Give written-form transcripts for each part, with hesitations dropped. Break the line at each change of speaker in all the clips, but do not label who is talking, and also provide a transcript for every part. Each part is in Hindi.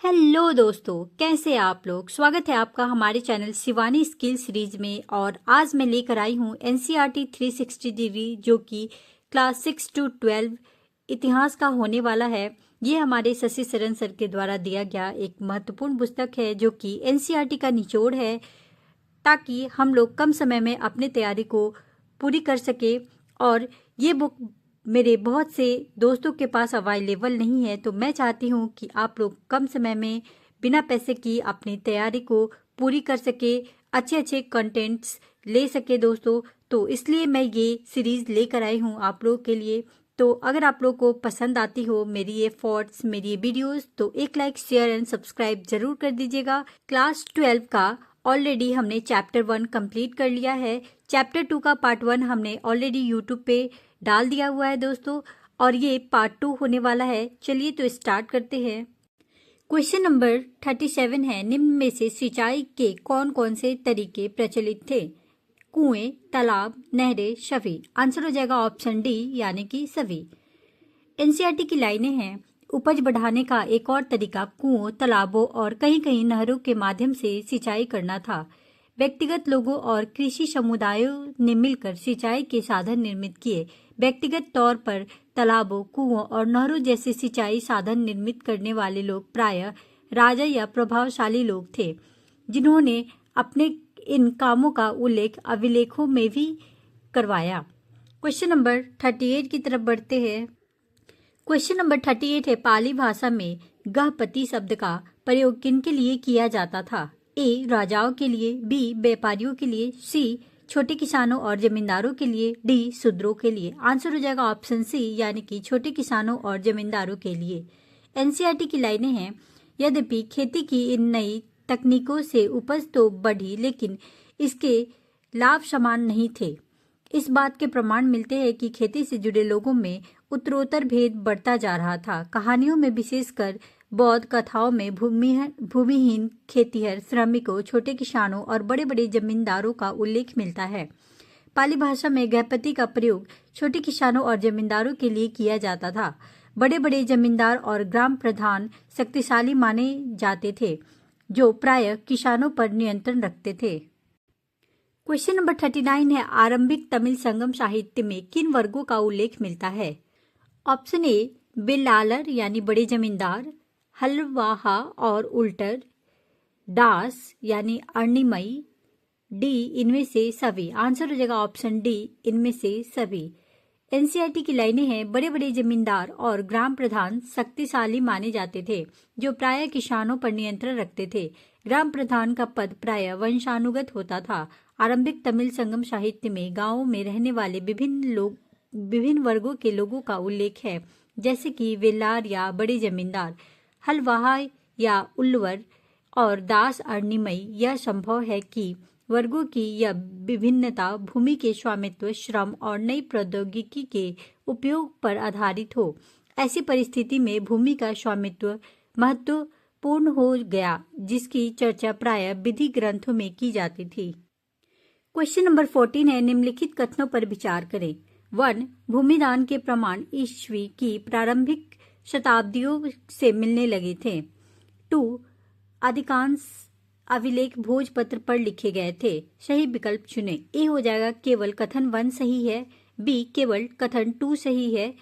हेलो दोस्तों, कैसे हैं आप लोग। स्वागत है आपका हमारे चैनल शिवानी स्किल सीरीज में। और आज मैं लेकर आई हूँ एनसीईआरटी 360 डिग्री जो कि क्लास 6 to 12 इतिहास का होने वाला है। ये हमारे शशि शरण सर के द्वारा दिया गया एक महत्वपूर्ण पुस्तक है जो कि एनसीईआरटी का निचोड़ है, ताकि हम लोग कम समय में अपने तैयारी को पूरी कर सके। और ये बुक मेरे बहुत से दोस्तों के पास अवेलेबल नहीं है, तो मैं चाहती हूँ कि आप लोग कम समय में बिना पैसे की अपनी तैयारी को पूरी कर सके, अच्छे अच्छे कंटेंट्स ले सके दोस्तों। तो इसलिए मैं ये सीरीज लेकर आई हूँ आप लोगों के लिए। तो अगर आप लोग को पसंद आती हो मेरी ये थॉट्स, मेरी ये वीडियोस, तो एक लाइक, शेयर एंड सब्सक्राइब जरूर कर दीजिएगा। क्लास 12 का ऑलरेडी हमने चैप्टर 1 कंप्लीट कर लिया है। चैप्टर 2 का पार्ट 1 हमने ऑलरेडी यूट्यूब पे डाल दिया हुआ है दोस्तों, और ये पार्ट 2 होने वाला है। चलिए तो स्टार्ट करते हैं। क्वेश्चन नंबर 37 है, निम्न में से सिंचाई के कौन कौन से तरीके प्रचलित थे। कुएं, तालाब, नहरें, सभी। आंसर हो जाएगा ऑप्शन डी यानी कि सभी। एनसीईआरटी की लाइनें हैं, उपज बढ़ाने का एक और तरीका कुओं, तालाबों और कहीं कहीं नहरों के माध्यम से सिंचाई करना था। व्यक्तिगत लोगों और कृषि समुदायों ने मिलकर सिंचाई के साधन निर्मित किए। व्यक्तिगत तौर पर तालाबों, कुओं और नहरों जैसे सिंचाई साधन निर्मित करने वाले लोग प्रायः राजा या प्रभावशाली लोग थे, जिन्होंने अपने इन कामों का उल्लेख अभिलेखों में भी करवाया। क्वेश्चन नंबर 38 की तरफ बढ़ते हैं। क्वेश्चन नंबर 38 है, पाली भाषा में गहपति शब्द का प्रयोग किन के लिए किया जाता था। ए राजाओं के लिए, बी व्यापारियों के लिए, सी छोटे किसानों और जमींदारों के लिए, डी शूद्रों के लिए। आंसर हो जाएगा ऑप्शन सी यानी कि छोटे किसानों और जमींदारों के लिए। एनसीईआरटी की लाइनें हैं, यद्यपि खेती की इन नई तकनीकों से उपज तो बढ़ी, लेकिन इसके लाभ समान नहीं थे। इस बात के प्रमाण मिलते हैं कि खेती से जुड़े लोगों में उत्तरोत्तर भेद बढ़ता जा रहा था। कहानियों में, विशेषकर बौद्ध कथाओं में, भूमिहीन खेतिहर, श्रमिकों, छोटे किसानों और बड़े बड़े जमींदारों का उल्लेख मिलता है। पाली भाषा में गहपति का प्रयोग छोटे किसानों और जमींदारों के लिए किया जाता था। बड़े बड़े जमींदार और ग्राम प्रधान शक्तिशाली माने जाते थे, जो प्रायः किसानों पर नियंत्रण रखते थे। क्वेश्चन नंबर 39 है, आरंभिक तमिल संगम साहित्य में किन वर्गों का उल्लेख मिलता है। ऑप्शन ए वेलालर यानी बड़े जमींदार, हलवाहा और उल्टर, दास यानी अर्णिमई, डी इनमें से सभी। आंसर हो जाएगा ऑप्शन डी इनमें से सभी। एनसीईआरटी की लाइनें हैं, बड़े बड़े जमींदार और ग्राम प्रधान शक्तिशाली माने जाते थे, जो प्रायः किसानों पर नियंत्रण रखते थे। ग्राम प्रधान का पद प्रायः वंशानुगत होता था। आरंभिक तमिल संगम साहित्य में गांवों में रहने वाले विभिन्न वर्गों के लोगों का उल्लेख है, जैसे कि वेलार या बड़े जमींदार, हलवाहा या उल्वर और दास अर्णिमई। यह संभव है कि वर्गों की यह विभिन्नता भूमि के स्वामित्व, श्रम और नई प्रौद्योगिकी के उपयोग पर आधारित हो। ऐसी परिस्थिति में भूमि का स्वामित्व महत्वपूर्ण हो गया, जिसकी चर्चा प्रायः विधि ग्रंथों में की जाती थी। क्वेश्चन नंबर 14 है, निम्नलिखित कथनों पर विचार करें। 1. भूमिदान के प्रमाण ईस्वी की प्रारंभिक शताब्दियों से मिलने लगे थे। 2. अधिकांश अभिलेख भोजपत्र पर लिखे गए थे। सही विकल्प चुने। ए हो जाएगा केवल कथन 1 सही है, बी केवल कथन 2 सही है,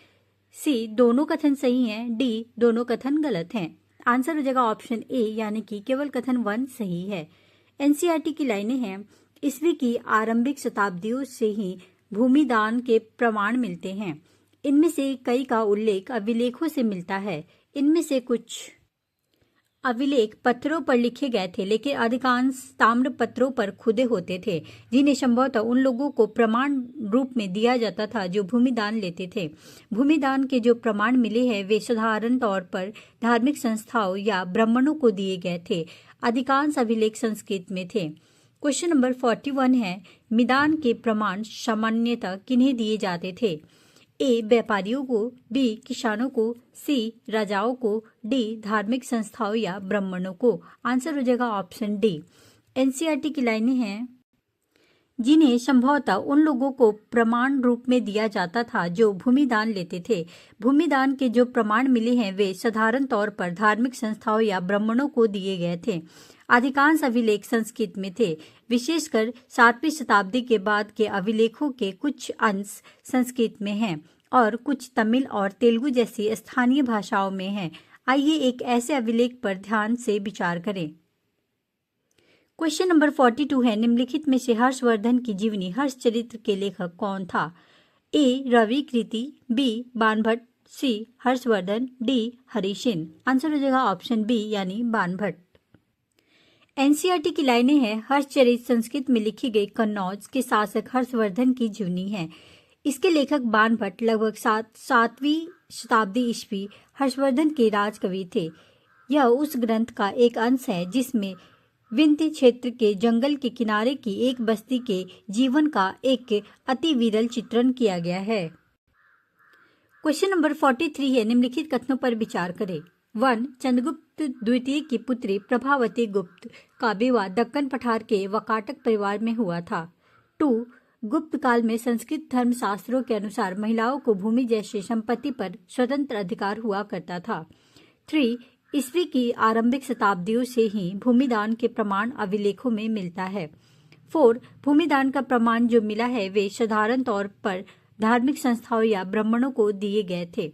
सी दोनों कथन सही हैं, डी दोनों कथन गलत हैं। आंसर हो जाएगा ऑप्शन ए यानी कि केवल कथन 1 सही है। एनसीईआरटी की लाइनें हैं, ईस्वी की आरंभिक शताब्दियों से ही भूमिदान के प्रमाण मिलते हैं। इनमें से कई का उल्लेख अभिलेखों से मिलता है। इनमें से कुछ अभिलेख पत्थरों पर लिखे गए थे, लेकिन अधिकांश ताम्र पत्रों पर खुदे होते थे, जिन्हें संभवतः उन लोगों को प्रमाण रूप में दिया जाता था जो भूमिदान लेते थे। भूमिदान के जो प्रमाण मिले हैं वे साधारण तौर पर धार्मिक संस्थाओं या ब्राह्मणों को दिए गए थे। अधिकांश अभिलेख संस्कृत में थे। क्वेश्चन नंबर 41 है, मिदान के प्रमाण सामान्यतः किन्हें दिए जाते थे। ए व्यापारियों को, बी किसानों को, सी राजाओं को, डी धार्मिक संस्थाओं या ब्राह्मणों को। आंसर हो जाएगा ऑप्शन डी। एनसीईआरटी की लाइनें हैं, जिन्हें संभवतः उन लोगों को प्रमाण रूप में दिया जाता था जो भूमिदान लेते थे। भूमिदान के जो प्रमाण मिले हैं वे साधारण तौर पर धार्मिक संस्थाओं या ब्राह्मणों को दिए गए थे। अधिकांश अभिलेख संस्कृत में थे, विशेषकर 7वीं शताब्दी के बाद के अभिलेखों के कुछ अंश संस्कृत में हैं और कुछ तमिल और तेलुगु जैसी स्थानीय भाषाओं में हैं। आइए एक ऐसे अभिलेख पर ध्यान से विचार करें। क्वेश्चन नंबर 42 है, निम्नलिखित में से हर्षवर्धन की जीवनी हर्ष चरित्र के लेखक कौन था? ए. रवि कृति, बी. बाणभट्ट, सी. हर्षवर्धन, डी. हरिसेन। आंसर हो जाएगा ऑप्शन बी यानी बाणभट्ट। एनसीईआरटी की लाइनें हैं, हर्षचरित संस्कृत में लिखी गई कन्नौज के शासक हर्षवर्धन की जीवनी है। इसके लेखक बाणभट्ट लगभग 7वीं शताब्दी ईस्वी हर्षवर्धन के राजकवि थे। यह उस ग्रंथ का एक अंश है जिसमें विंध्य क्षेत्र के जंगल के किनारे की एक बस्ती के जीवन का एक अति विरल चित्रण किया गया है। क्वेश्चन नंबर 43 है, निम्नलिखित कथनों पर विचार करें। 1. चंद्रगुप्त द्वितीय की पुत्री प्रभावती गुप्त का विवाह दक्कन पठार के वकाटक परिवार में हुआ था। 2. गुप्त काल में संस्कृत धर्मशास्त्रों के अनुसार महिलाओं को भूमि जैसी संपत्ति पर स्वतंत्र अधिकार हुआ करता था। 3. ईस्वी की आरंभिक शताब्दियों से ही भूमिदान के प्रमाण अभिलेखों में मिलता है। 4. भूमिदान का प्रमाण जो मिला है वे साधारण तौर पर धार्मिक संस्थाओं या ब्राह्मणों को दिए गए थे।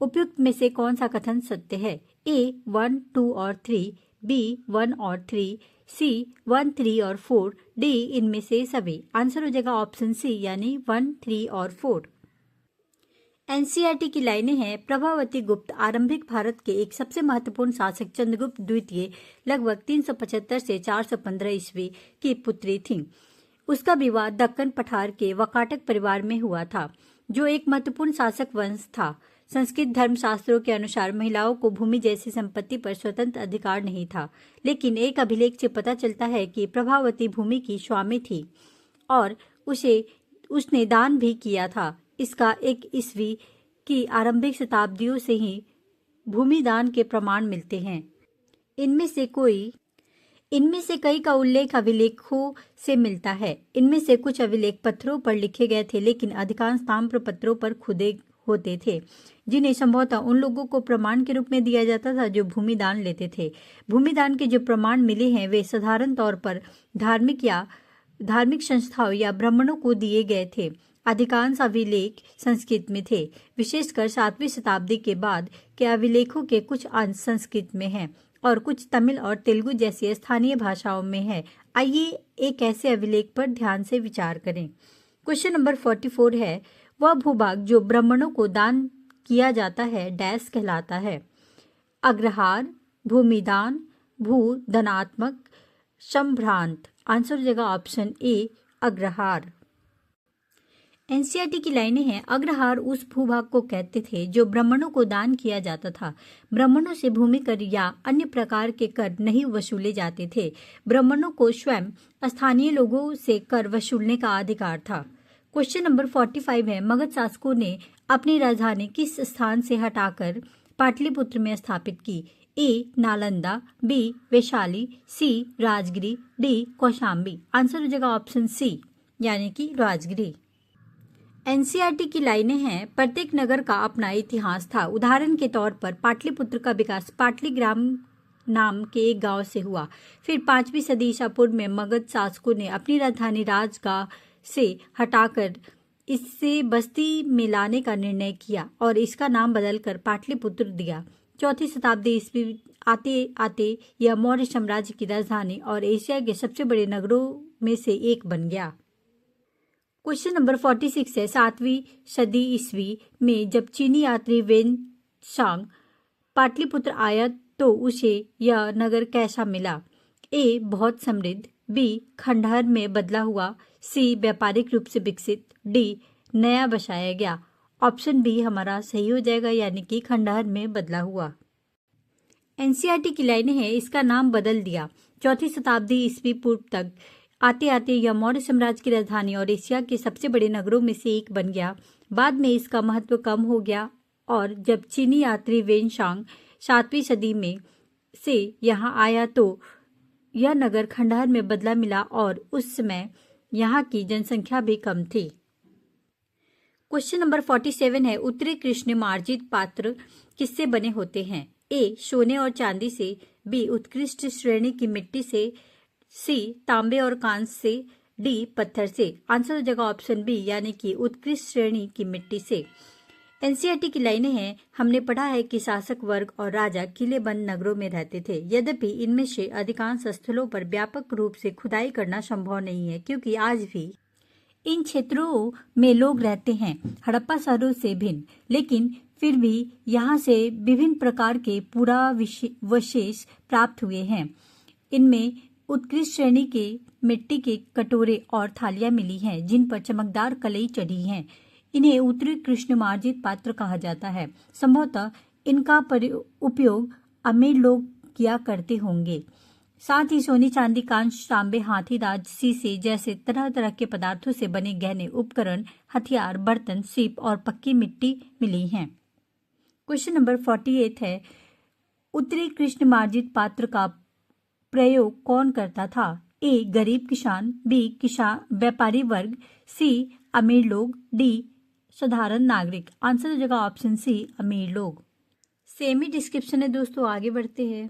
उपयुक्त में से कौन सा कथन सत्य है? ए. 1, 2 और 3, बी. 1 और 3, सी. 1, 3 और 4, डी. इनमें से सभी। आंसर हो जाएगा ऑप्शन सी यानी 1, 3 और 4। एनसीईआरटी की लाइनें हैं, प्रभावती गुप्त आरंभिक भारत के एक सबसे महत्वपूर्ण शासक चंद्रगुप्त द्वितीय लगभग 375 से 415 ईस्वी की पुत्री थीं। उसका विवाह दक्कन पठार के वकाटक परिवार में हुआ था, जो एक महत्वपूर्ण शासक वंश था। संस्कृत धर्मशास्त्रों के अनुसार महिलाओं को भूमि जैसी संपत्ति पर स्वतंत्र अधिकार नहीं था, लेकिन एक अभिलेख से पता चलता है कि प्रभावती भूमि की स्वामी थी और उसने दान भी किया था। इसका एक ईस्वी की आरंभिक शताब्दियों से ही भूमिदान के प्रमाण मिलते हैं। इनमें से कई का उल्लेख अभिलेखों से मिलता है। इनमें से कुछ अभिलेख पत्थरों पर लिखे गए थे, लेकिन अधिकांश ताम्र पत्रों पर खुदे होते थे, जिन्हें संभवतः उन लोगों को प्रमाण के रूप में दिया जाता था जो भूमिदान लेते थे। भूमिदान के जो प्रमाण मिले हैं वे साधारण तौर पर धार्मिक संस्थाओं या ब्राह्मणों को दिए गए थे। अधिकांश अभिलेख संस्कृत में थे, विशेषकर 7वीं शताब्दी के बाद के अभिलेखों के कुछ अंश संस्कृत में हैं और कुछ तमिल और तेलुगु जैसी स्थानीय भाषाओं में है। आइए एक ऐसे अभिलेख पर ध्यान से विचार करें। क्वेश्चन नंबर 44 है, वह भूभाग जो ब्राह्मणों को दान किया जाता है डैश कहलाता है? अग्रहार, भूमिदान, भू धनात्मक, संभ्रांत। आंसर हो जाएगा ऑप्शन ए अग्रहार। एनसीईआरटी की लाइनें हैं, अग्रहार उस भूभाग को कहते थे जो ब्राह्मणों को दान किया जाता था। ब्राह्मणों से भूमि कर या अन्य प्रकार के कर नहीं वसूले जाते थे। ब्राह्मणों को स्वयं स्थानीय लोगों से कर वसूलने का अधिकार था। क्वेश्चन नंबर 45 है, मगध शासकों ने अपनी राजधानी किस स्थान से हटाकर पाटलिपुत्र में स्थापित की? ए. नालंदा, बी. वैशाली, सी. राजगिरी, डी. कौशाम्बी। आंसर हो जाएगा ऑप्शन सी यानी कि राजगिरी। एनसीईआरटी की लाइनें हैं, प्रत्येक नगर का अपना इतिहास था। उदाहरण के तौर पर पाटलिपुत्र का विकास पाटलीग्राम नाम के एक गांव से हुआ। फिर 5वीं सदी ईसा पूर्व में मगध शासकों ने अपनी राजधानी राजगाह से हटाकर इससे बस्ती में लाने का निर्णय किया और इसका नाम बदलकर पाटलिपुत्र दिया। 4वीं शताब्दी ईस्वी आते आते यह मौर्य साम्राज्य की राजधानी और एशिया के सबसे बड़े नगरों में से एक बन गया। क्वेश्चन नंबर 46 है, 7वीं सदी ईस्वी में जब चीनी यात्री वेन सांग पाटलिपुत्र आया तो उसे यह नगर कैसा मिला? ए. बहुत समृद्ध, बी. खंडहर में बदला हुआ, सी. व्यापारिक रूप से विकसित, डी. नया बसाया गया। ऑप्शन बी हमारा सही हो जाएगा यानी कि खंडहर में बदला हुआ। एनसीईआरटी की लाइनें हैं, इसका नाम बदल दिया। 4वीं शताब्दी ईस्वी पूर्व तक आते आते यह मौर्य साम्राज्य की राजधानी और एशिया के सबसे बड़े नगरों में से एक बन गया। बाद में इसका महत्व कम हो गया और जब चीनी यात्री वेनशांग 7वीं सदी में से यहाँ आया तो यह नगर खंडहर में बदला मिला और उस समय यहाँ की जनसंख्या भी कम थी। क्वेश्चन नंबर 47 है, उत्तरी कृष्णमार्जित पात्र किससे बने होते हैं? ए. सोने और चांदी से, बी. उत्कृष्ट श्रेणी की मिट्टी से, सी. तांबे और कांस्य से, डी. पत्थर से। आंसर हो जाएगा ऑप्शन बी यानी कि उत्कृष्ट श्रेणी की मिट्टी से। एनसीईआरटी की लाइनें हैं, हमने पढ़ा है कि शासक वर्ग और राजा किलेबंद नगरों में रहते थे। यद्यपि इनमें से अधिकांश स्थलों पर व्यापक रूप से खुदाई करना संभव नहीं है, क्योंकि आज भी इन क्षेत्रों में लोग रहते हैं, हड़प्पा शहरों से भिन्न। लेकिन फिर भी यहाँ से विभिन्न प्रकार के पुरावशेष प्राप्त हुए हैं। इनमें उत्कृष्ट श्रेणी के मिट्टी के कटोरे और थालियां मिली हैं, जिन पर चमकदार कलई चढ़ी हैं। इन्हें उत्तरी कृष्णमार्जित पात्र कहा जाता है। संभवतः इनका उपयोग अमीर लोग किया करते होंगे। साथ ही सोने, चांदी, कांस्य, तांबे, हाथीदांत, शीशे जैसे तरह तरह के पदार्थों से बने गहने, उपकरण, हथियार, बर्तन, सीप और पक्की मिट्टी मिली हैं। क्वेश्चन नंबर 48 है, उत्तरी कृष्णमार्जित पात्र का प्रयोग कौन करता था? ए. गरीब किसान, बी. किसान व्यापारी वर्ग, सी. अमीर लोग, डी. साधारण नागरिक। आंसर हो जाएगा ऑप्शन सी, अमीर लोग। सेम ही डिस्क्रिप्शन है दोस्तों, आगे बढ़ते हैं।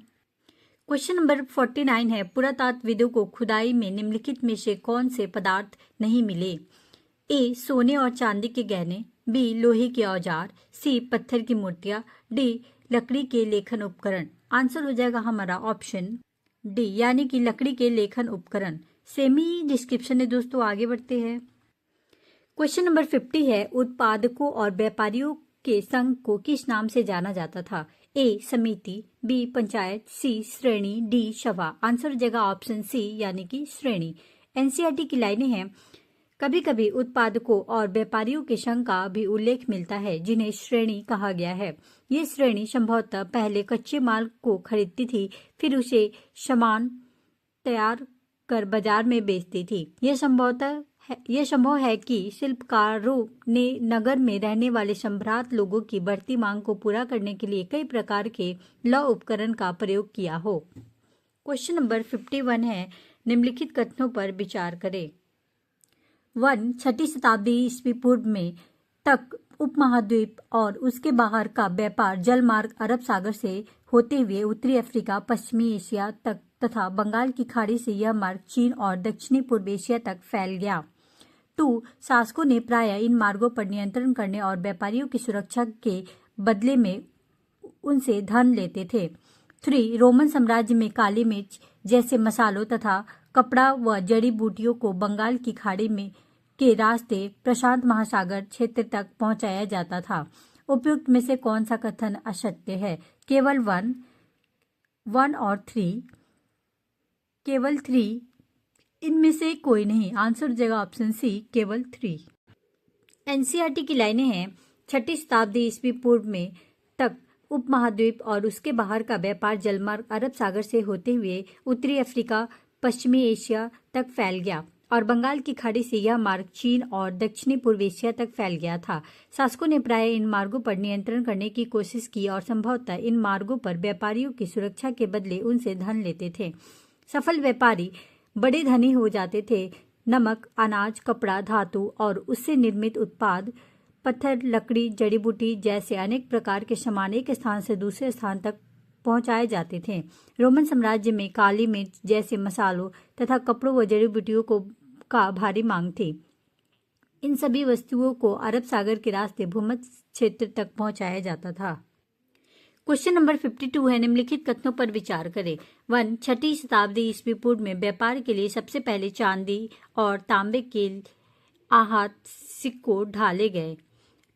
क्वेश्चन नंबर 49 है, पुरातत्वविदों को खुदाई में निम्नलिखित में से कौन से पदार्थ नहीं मिले? ए. सोने और चांदी के गहने, बी. लोहे के औजार, सी. पत्थर की मूर्तियां, डी. लकड़ी के लेखन उपकरण। आंसर हो जाएगा हमारा ऑप्शन डी यानी कि लकड़ी के लेखन उपकरण। सेमी डिस्क्रिप्शन है दोस्तों, आगे बढ़ते हैं। क्वेश्चन नंबर 50 है, उत्पादकों और व्यापारियों के संघ को किस नाम से जाना जाता था? ए. समिति, बी. पंचायत, सी. श्रेणी, डी. सभा। आंसर हो जाएगा ऑप्शन सी यानी कि श्रेणी। एनसीईआरटी की लाइनें हैं, कभी कभी उत्पादकों और व्यापारियों के संघ का भी उल्लेख मिलता है, जिन्हें श्रेणी कहा गया है। ये श्रेणी संभवतः पहले कच्चे माल को खरीदती थी, फिर उसे सामान तैयार कर बाजार में बेचती थी। यह संभव है कि शिल्पकारों ने नगर में रहने वाले संभ्रांत लोगों की बढ़ती मांग को पूरा करने के लिए कई प्रकार के लौह उपकरण का प्रयोग किया हो। क्वेश्चन नंबर 51 है, निम्नलिखित कथनों पर विचार करें। 1. 6वीं शताब्दी ईस्वी पूर्व में तक उपमहाद्वीप और उसके बाहर का व्यापार जल मार्ग अरब सागर से होते हुए उत्तरी अफ्रीका, पश्चिमी एशिया तक तथा बंगाल की खाड़ी से यह मार्ग चीन और दक्षिणी पूर्व एशिया तक फैल गया। 2. शासकों ने प्रायः इन मार्गों पर नियंत्रण करने और व्यापारियों की सुरक्षा के बदले में उनसे धन लेते थे। 3. रोमन साम्राज्य में काली मिर्च जैसे मसालों तथा कपड़ा व जड़ी बूटियों को बंगाल की खाड़ी में के रास्ते प्रशांत महासागर क्षेत्र तक पहुंचाया जाता था। उपयुक्त में से कौन सा कथन असत्य है? केवल 1 और 3, केवल 3, इनमें से कोई नहीं। आंसर हो जाएगा ऑप्शन सी, केवल 3। एनसीईआरटी की लाइनें हैं, 6वीं शताब्दी ईस्वी पूर्व में तक उपमहाद्वीप और उसके बाहर का व्यापार जलमार्ग अरब सागर से होते हुए उत्तरी अफ्रीका, पश्चिमी एशिया तक फैल गया और बंगाल की खाड़ी से यह मार्ग चीन और दक्षिणी पूर्व एशिया तक फैल गया था। शासकों ने प्रायः इन मार्गों पर नियंत्रण करने की कोशिश की और संभवतः इन मार्गों पर व्यापारियों की सुरक्षा के बदले उनसे धन लेते थे। सफल व्यापारी बड़े धनी हो जाते थे। नमक, अनाज, कपड़ा, धातु और उससे निर्मित उत्पाद, पत्थर, लकड़ी, जड़ी बूटी जैसे अनेक प्रकार के सामान एक स्थान से दूसरे स्थान तक पहुंचाए जाते थे। रोमन साम्राज्य में काली मिर्च जैसे मसालों तथा कपड़ों व जड़ी बूटियों का भारी मांग थी। इन सभी वस्तुओं को अरब सागर के रास्ते भूमध्य क्षेत्र तक पहुंचाया जाता था। क्वेश्चन नंबर 52 है, निम्नलिखित कथनों पर विचार करें। 1. 6वीं शताब्दी ईस्वी पूर्व में व्यापार के लिए सबसे पहले चांदी और तांबे के आहत सिक्कों ढाले गए।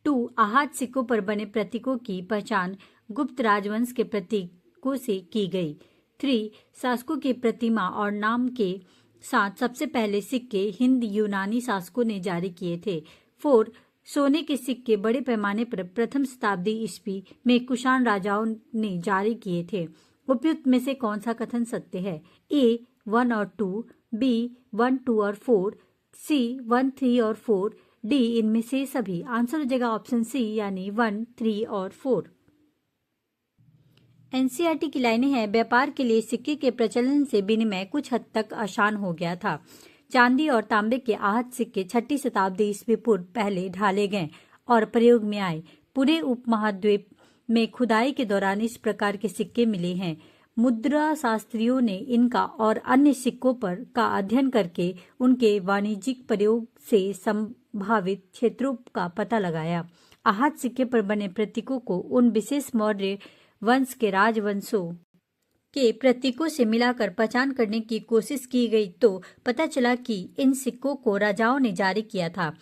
2. आहत सिक्कों पर बने प्रतीकों की पहचान गुप्त राजवंश के प्रतीकों से की गई। 3. शासकों की प्रतिमा और नाम के साथ सबसे पहले सिक्के हिंद यूनानी शासकों ने जारी किए थे। 4. सोने के सिक्के बड़े पैमाने पर प्रथम शताब्दी ईस्वी में कुषाण राजाओं ने जारी किए थे। उपयुक्त में से कौन सा कथन सत्य है? ए. 1 और 2, बी. 1, 2 और 4, सी. 1, 3 और 4, डी. इनमें से सभी। आंसर हो जाएगा ऑप्शन सी यानी 1, 3 और 4। एनसीईआरटी की लाइनें हैं, व्यापार के लिए सिक्के के प्रचलन से विनिमय कुछ हद तक आसान हो गया था। चांदी और तांबे के आहत सिक्के 6ठी शताब्दी ईस्वी पूर्व पहले ढाले गए और प्रयोग में आए। पूरे उपमहाद्वीप में खुदाई के दौरान इस प्रकार के सिक्के मिले हैं। मुद्रा शास्त्रियों ने इनका और अन्य सिक्कों पर का अध्ययन करके उनके वाणिज्यिक प्रयोग से संभावित क्षेत्रों का पता लगाया। आहत सिक्के पर बने प्रतीकों को उन विशेष मौर्य वंश के राजवंशों के प्रतीकों से मिलाकर पहचान करने की कोशिश की गई तो पता चला कि इन सिक्कों को राजाओं ने जारी किया था।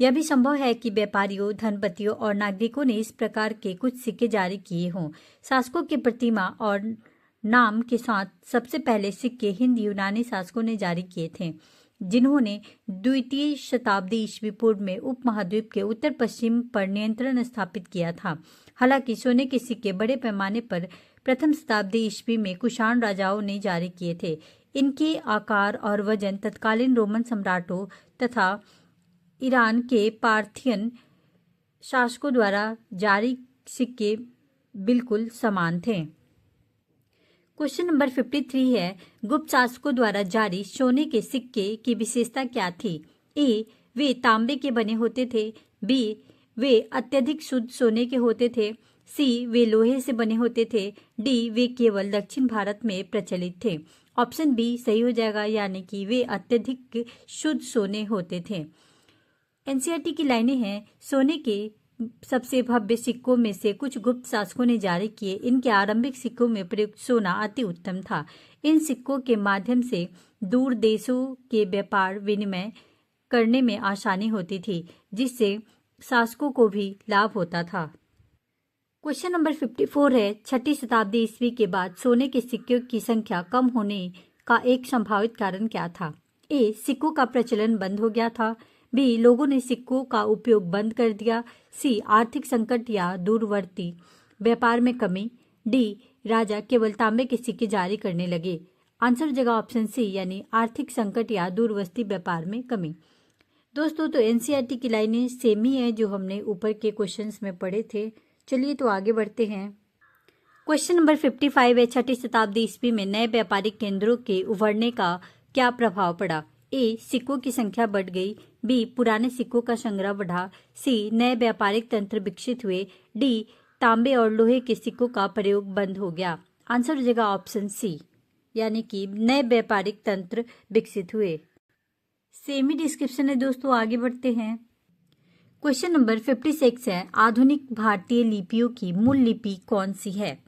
यह भी संभव है कि व्यापारियों, धनपतियों और नागरिकों ने इस प्रकार के कुछ सिक्के जारी किए हों। शासकों की प्रतिमा और नाम के साथ सबसे पहले सिक्के हिंद यूनानी शासकों ने जारी किए थे, जिन्होंने द्वितीय शताब्दी ईस्वी पूर्व में उपमहाद्वीप के उत्तर पश्चिम पर नियंत्रण स्थापित किया था। हालांकि सोने के सिक्के बड़े पैमाने पर प्रथम शताब्दी ईस्वी में कुषाण राजाओं ने जारी किए थे। इनके आकार और वजन तत्कालीन रोमन सम्राटों तथा ईरान के पार्थियन शासकों द्वारा जारी सिक्के बिल्कुल समान थे। क्वेश्चन नंबर 53 है, गुप्त शासकों द्वारा जारी सोने के सिक्के की विशेषता क्या थी? ए, वे तांबे के बने होते थे। बी, वे अत्यधिक शुद्ध सोने के होते थे। सी, वे लोहे से बने होते थे। डी, वे केवल दक्षिण भारत में प्रचलित थे। ऑप्शन बी सही हो जाएगा, यानी कि वे अत्यधिक शुद्ध सोने होते थे। एनसीईआरटी की लाइनें हैं, सोने के सबसे भव्य सिक्कों में से कुछ गुप्त शासकों ने जारी किए। इनके आरंभिक सिक्कों में प्रयुक्त सोना अति उत्तम था। इन सिक्कों के माध्यम से दूर देशों के व्यापार विनिमय करने में आसानी होती थी, जिससे शासकों को भी लाभ होता था। क्वेश्चन नंबर 54 है, 6ठी शताब्दी ईस्वी के बाद सोने के सिक्कों की संख्या कम होने का एक संभावित कारण क्या था? ए, सिक्कों का प्रचलन बंद हो गया था। बी, लोगों ने सिक्कों का उपयोग बंद कर दिया। सी, आर्थिक संकट या दूरवर्ती व्यापार में कमी। डी, राजा केवल तांबे के सिक्के जारी करने लगे। आंसर हो जाएगा ऑप्शन सी, यानी आर्थिक संकट या दूरवर्ती व्यापार में कमी। दोस्तों, तो एनसीईआरटी की लाइनें सेम ही है जो हमने ऊपर के क्वेश्चंस में पढ़े थे। चलिए तो आगे बढ़ते हैं। क्वेश्चन नंबर 55 है, 6ठी शताब्दी ईस्वी में नए व्यापारिक केंद्रों के उभरने का क्या प्रभाव पड़ा? ए, सिक्कों की संख्या बढ़ गई। बी, पुराने सिक्कों का संग्रह बढ़ा। सी, नए व्यापारिक तंत्र विकसित हुए। डी, तांबे और लोहे के सिक्कों का प्रयोग बंद हो गया। आंसर हो जाएगा ऑप्शन सी, यानी कि नए व्यापारिक तंत्र विकसित हुए। सेम ही डिस्क्रिप्शन है दोस्तों, आगे बढ़ते हैं। क्वेश्चन नंबर 56 है, आधुनिक भारतीय लिपियों की मूल लिपि कौन सी है?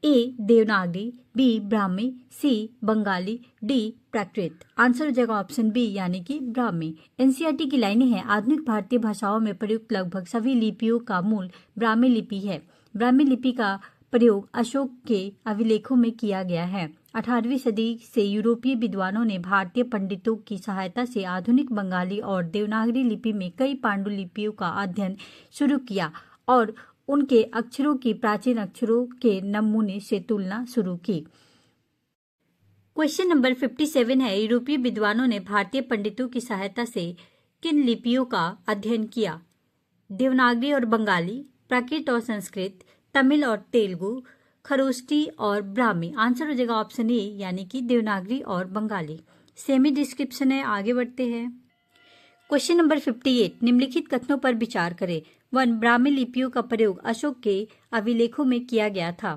ए, देवनागरी। बी, ब्राह्मी। सी, बंगाली। डी, प्राकृत। आंसर हो जाएगा ऑप्शन बी, यानी कि ब्राह्मी। एनसीईआरटी की लाइनें हैं, आधुनिक भारतीय भाषाओं में प्रयुक्त लगभग सभी लिपियों का मूल ब्राह्मी लिपि है। ब्राह्मी लिपि का प्रयोग अशोक के अभिलेखों में किया गया है। 18वीं सदी से यूरोपीय विद्वानों ने भारतीय पंडितों की सहायता से आधुनिक बंगाली और देवनागरी लिपि में कई पांडुलिपियों का अध्ययन शुरू किया और उनके अक्षरों की प्राचीन अक्षरों के नमूने से तुलना शुरू की। क्वेश्चन नंबर 57 है, यूरोपीय विद्वानों ने भारतीय पंडितों की सहायता से किन लिपियों का अध्ययन किया? देवनागरी और बंगाली, प्राकृत और संस्कृत, तमिल और तेलुगु, खरोष्टी और ब्राह्मी। आंसर हो जाएगा ऑप्शन ए, यानी कि देवनागरी और बंगाली। सेमी डिस्क्रिप्शन है, आगे बढ़ते हैं। क्वेश्चन नंबर 58, निम्नलिखित कथनों पर विचार करें। 1, ब्राह्मी लिपियों का प्रयोग अशोक के अभिलेखों में किया गया था।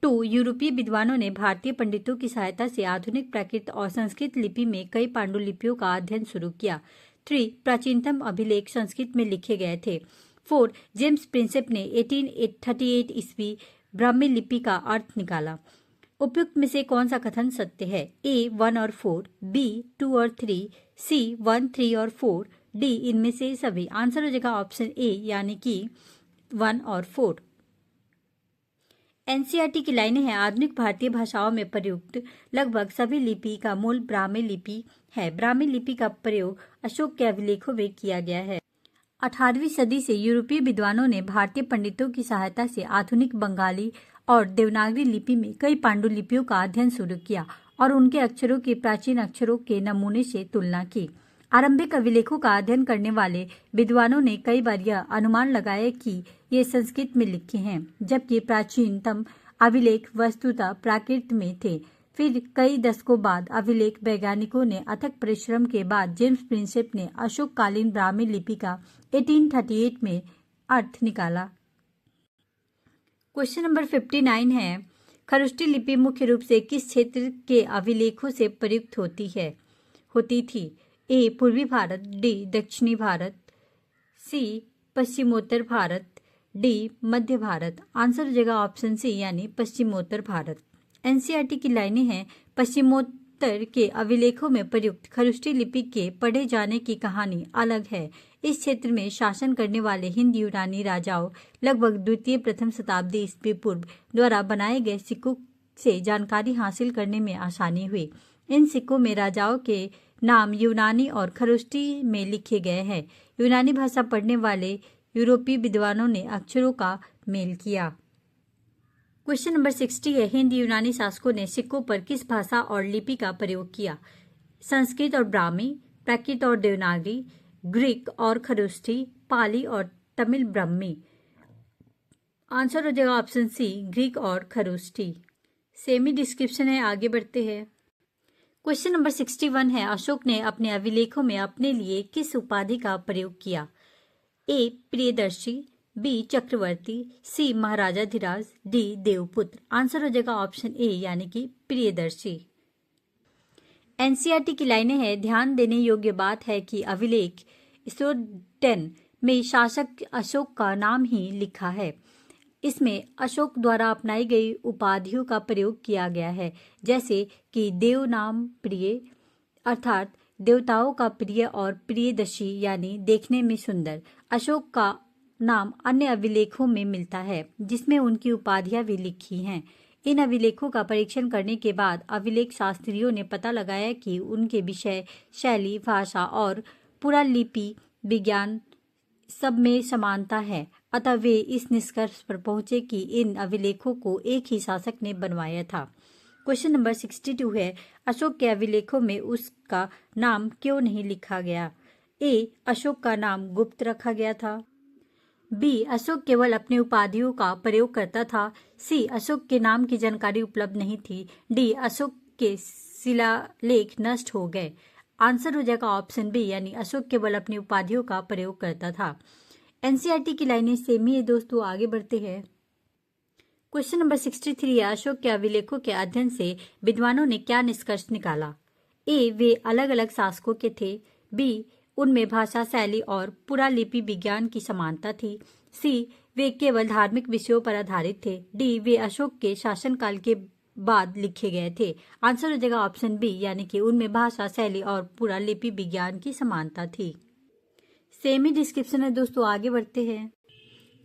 2, यूरोपीय विद्वानों ने भारतीय पंडितों की सहायता से आधुनिक प्राकृत और संस्कृत लिपि में कई पांडुलिपियों का अध्ययन शुरू किया। 3, प्राचीनतम अभिलेख संस्कृत में लिखे गए थे। 4, जेम्स प्रिंसेप ने 1838 ईस्वी ब्राह्मी लिपि का अर्थ निकाला। उपयुक्त में से कौन सा कथन सत्य है? ए, 1 और 4, बी, 2 और 3, सी, 1, 3 और 4, डी, इनमें से सभी। आंसर हो जाएगा ऑप्शन ए, यानी कि 1 और 4। एनसीईआरटी की लाइनें हैं, आधुनिक भारतीय भाषाओं में प्रयुक्त लगभग सभी लिपि का मूल ब्राह्मी लिपि है। ब्राह्मी लिपि का प्रयोग अशोक के अभिलेखों में किया गया है। 18वीं सदी से यूरोपीय विद्वानों ने भारतीय पंडितों की सहायता से आधुनिक बंगाली और देवनागरी लिपि में कई पांडुलिपियों का अध्ययन शुरू किया और उनके अक्षरों की प्राचीन अक्षरों के नमूने से तुलना की। आरंभिक अभिलेखों का अध्ययन करने वाले विद्वानों ने कई बार यह अनुमान लगाया कि ये संस्कृत में लिखे हैं, जबकि प्राचीनतम अभिलेख वस्तुतः प्राकृत में थे। फिर कई दशकों बाद अभिलेख वैज्ञानिकों ने अथक परिश्रम के बाद जेम्स प्रिंसेप ने अशोककालीन ब्राह्मी लिपि का 1838 में अर्थ निकाला। क्वेश्चन नंबर 59 है, खरुष्टी लिपि मुख्य रूप से किस क्षेत्र के अभिलेखों से प्रयुक्त होती थी? ए पूर्वी भारत, डी दक्षिणी भारत, सी पश्चिमोत्तर भारत, डी मध्य भारत। आंसर हो जाएगा ऑप्शन सी यानी पश्चिमोत्तर भारत। एनसीईआरटी की लाइनें हैं, पश्चिमोत्तर के अभिलेखों में प्रयुक्त खरुष्टी लिपि के पढ़े जाने की कहानी अलग है। इस क्षेत्र में शासन करने वाले हिंद यूनानी राजाओं लगभग द्वितीय प्रथम शताब्दी ईस्वी पूर्व द्वारा बनाए गए सिक्कों से जानकारी हासिल करने में आसानी हुई। इन सिक्कों में राजाओं के नाम यूनानी और खरुष्टी में लिखे गए हैं। यूनानी भाषा पढ़ने वाले यूरोपीय विद्वानों ने अक्षरों का मेल किया। क्वेश्चन नंबर 60 है, हिंद यूनानी शासकों ने सिक्कों पर किस भाषा और लिपि का प्रयोग किया? संस्कृत और ब्राह्मी, प्राकृत और देवनागरी, ग्रीक और खरुष्टी, पाली और तमिल ब्राह्मी। आंसर हो जाएगा ऑप्शन सी ग्रीक और खरुष्टी। सेमी डिस्क्रिप्शन है, आगे बढ़ते हैं। क्वेश्चन नंबर 61 है, अशोक ने अपने अभिलेखों में अपने लिए किस उपाधि का प्रयोग किया? ए प्रियदर्शी, बी चक्रवर्ती, सी महाराजाधिराज, डी देवपुत्र। आंसर हो जाएगा ऑप्शन ए यानी कि प्रियदर्शी। एनसीईआरटी की लाइनें हैं, ध्यान देने योग्य बात है कि अभिलेख स्रोत 10 में शासक अशोक का नाम ही लिखा है। इसमें अशोक द्वारा अपनाई गई उपाधियों का प्रयोग किया गया है, जैसे कि देव नाम प्रिय अर्थात देवताओं का प्रिय और प्रियदर्शी यानी देखने में सुंदर। अशोक का नाम अन्य अभिलेखों में मिलता है जिसमें उनकी उपाधियां भी लिखी हैं। इन अभिलेखों का परीक्षण करने के बाद अभिलेख शास्त्रियों ने पता लगाया कि उनके विषय, शैली, भाषा और पुरालिपि विज्ञान सब में समानता है। अतः वे इस निष्कर्ष पर पहुंचे कि इन अभिलेखों को एक ही शासक ने बनवाया था। क्वेश्चन नंबर 62 है, अशोक के अभिलेखों में उसका नाम क्यों नहीं लिखा गया? ए अशोक का नाम गुप्त रखा गया था, बी अशोक केवल अपनी उपाधियों का प्रयोग करता था, सी अशोक के नाम की जानकारी उपलब्ध नहीं थी, डी अशोक के शिलालेख नष्ट हो गए। आंसर हो जाएगा ऑप्शन बी यानी अशोक केवल अपनी उपाधियों का प्रयोग करता था। एनसीईआरटी की लाइनें सेम ही है दोस्तों, आगे बढ़ते हैं। क्वेश्चन नंबर 63 है, अशोक के अभिलेखों के अध्ययन से विद्वानों ने क्या निष्कर्ष निकाला? ए वे अलग अलग शासकों के थे, बी उनमें भाषा, शैली और पुरालिपि विज्ञान की समानता थी, सी वे केवल धार्मिक विषयों पर आधारित थे, डी वे अशोक के शासनकाल के बाद लिखे गए थे। आंसर हो जाएगा ऑप्शन बी यानी कि उनमें भाषा, शैली और पुरालिपि विज्ञान की समानता थी। सेम ही डिस्क्रिप्शन है दोस्तों, आगे बढ़ते हैं।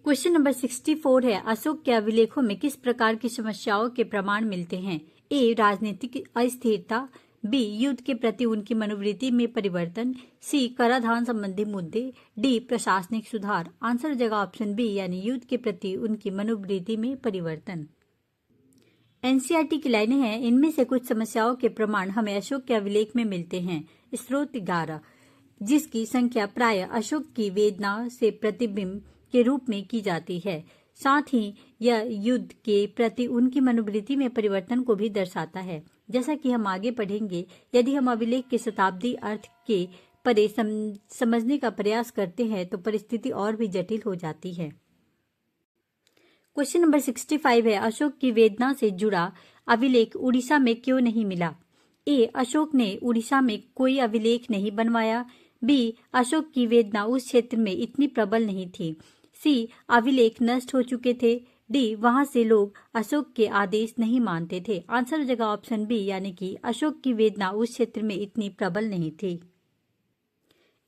क्वेश्चन नंबर 64 है, अशोक के अभिलेखों में किस प्रकार की समस्याओं के प्रमाण मिलते हैं? ए राजनीतिक अस्थिरता, बी युद्ध के प्रति उनकी मनोवृत्ति में परिवर्तन, सी कराधान संबंधी मुद्दे, डी प्रशासनिक सुधार। आंसर हो जाएगा ऑप्शन बी यानी युद्ध के प्रति उनकी मनोवृत्ति में परिवर्तन। एनसीईआरटी की लाइनें हैं, इनमें से कुछ समस्याओं के प्रमाण हमें अशोक के अभिलेख में मिलते हैं। स्रोत 11 जिसकी संख्या प्राय अशोक की वेदना से प्रतिबिंब के रूप में की जाती है, साथ ही यह युद्ध के प्रति उनकी मनोवृत्ति में परिवर्तन को भी दर्शाता है। जैसा कि हम आगे पढ़ेंगे, यदि हम अभिलेख के शताब्दी अर्थ के परे समझने का प्रयास करते हैं तो परिस्थिति और भी जटिल हो जाती है। क्वेश्चन नंबर 65 है, अशोक की वेदना से जुड़ा अभिलेख उड़ीसा में क्यों नहीं मिला? ए अशोक ने उड़ीसा में कोई अभिलेख नहीं बनवाया, बी अशोक की वेदना उस क्षेत्र में इतनी प्रबल नहीं थी, सी अभिलेख नष्ट हो चुके थे, डी वहां से लोग अशोक के आदेश नहीं मानते थे। आंसर हो जाएगा ऑप्शन बी यानी कि अशोक की वेदना उस क्षेत्र में इतनी प्रबल नहीं थी।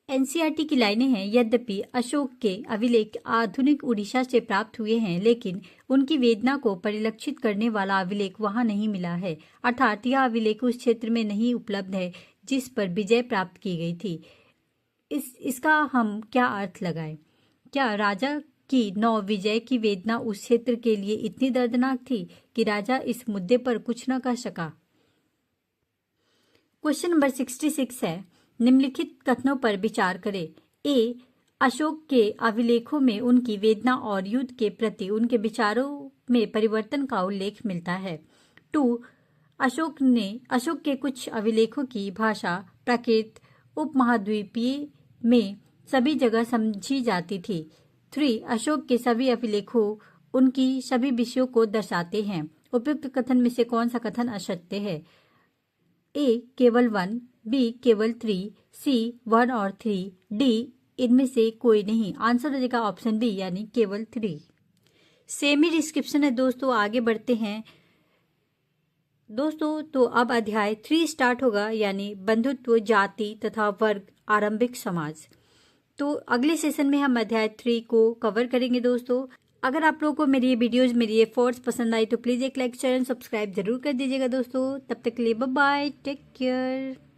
एनसीईआरटी की लाइनें हैं, यद्यपि अशोक के अभिलेख आधुनिक उड़ीसा से प्राप्त हुए हैं, लेकिन उनकी वेदना को परिलक्षित करने वाला अभिलेख वहां नहीं मिला है, अर्थात यह अभिलेख उस क्षेत्र में नहीं उपलब्ध है जिस पर विजय प्राप्त की गई थी। इसका हम क्या अर्थ लगाएं? क्या राजा की नौ विजय की वेदना उस क्षेत्र के लिए इतनी दर्दनाक थी कि राजा इस मुद्दे पर कुछ न कर सका? क्वेश्चन नंबर 66 है, निम्नलिखित कथनों पर विचार करें। ए अशोक के अभिलेखों में उनकी वेदना और युद्ध के प्रति उनके विचारों में परिवर्तन का उल्लेख मिलता है। 2 अशोक के कुछ अभिलेखों की भाषा प्राकृत उपमहाद्वीपीय में सभी जगह समझी जाती थी। 3. अशोक के सभी अभिलेखों उनकी सभी विषयों को दर्शाते हैं। उपयुक्त कथन में से कौन सा कथन असत्य है? ए. केवल 1, बी. केवल 3, सी. 1 और 3, डी. इनमें से कोई नहीं। आंसर हो जाएगा ऑप्शन बी यानी केवल 3। सेम ही डिस्क्रिप्शन है दोस्तों, आगे बढ़ते हैं दोस्तों। तो अब अध्याय 3 स्टार्ट होगा यानी बंधुत्व, जाति तथा वर्ग, आरंभिक समाज। तो अगले सेशन में हम अध्याय 3 को कवर करेंगे दोस्तों। अगर आप लोगों को मेरी ये वीडियोज, मेरी ये एफर्ट्स पसंद आई तो प्लीज़ एक लाइक, शेयर एंड सब्सक्राइब जरूर कर दीजिएगा दोस्तों। तब तक के लिए बाय बाय, टेक केयर।